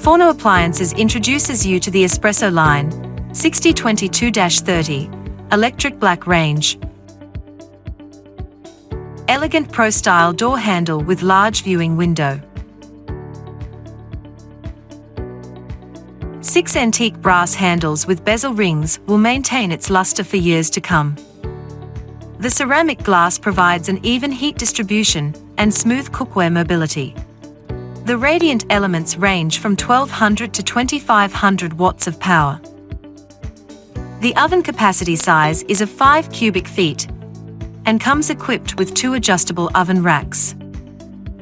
Forno Appliances introduces you to the Espresso line, 6022-30, electric black range. Elegant pro-style door handle with large viewing window. 6 antique brass handles with bezel rings will maintain its luster for years to come. The ceramic glass provides an even heat distribution and smooth cookware mobility. The radiant elements range from 1200 to 2500 watts of power. The oven capacity size is of 5 cubic feet and comes equipped with 2 adjustable oven racks.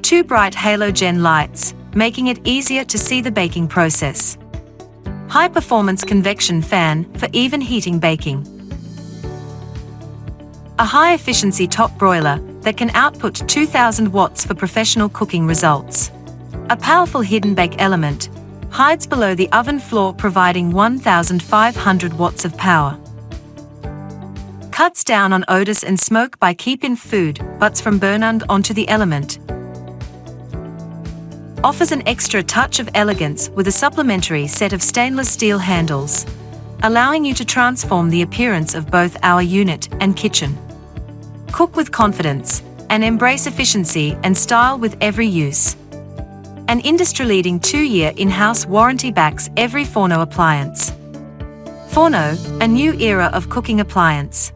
2 bright halogen lights, making it easier to see the baking process. High-performance convection fan for even heating baking. A high-efficiency top broiler that can output 2000 watts for professional cooking results. A powerful hidden bake element hides below the oven floor, providing 1500 watts of power. Cuts down on odors and smoke by keeping food butts from burning onto the element. Offers an extra touch of elegance with a supplementary set of stainless steel handles, allowing you to transform the appearance of both our unit and kitchen. Cook with confidence and embrace efficiency and style with every use. An industry-leading 2-year in-house warranty backs every Forno appliance. Forno, a new era of cooking appliance.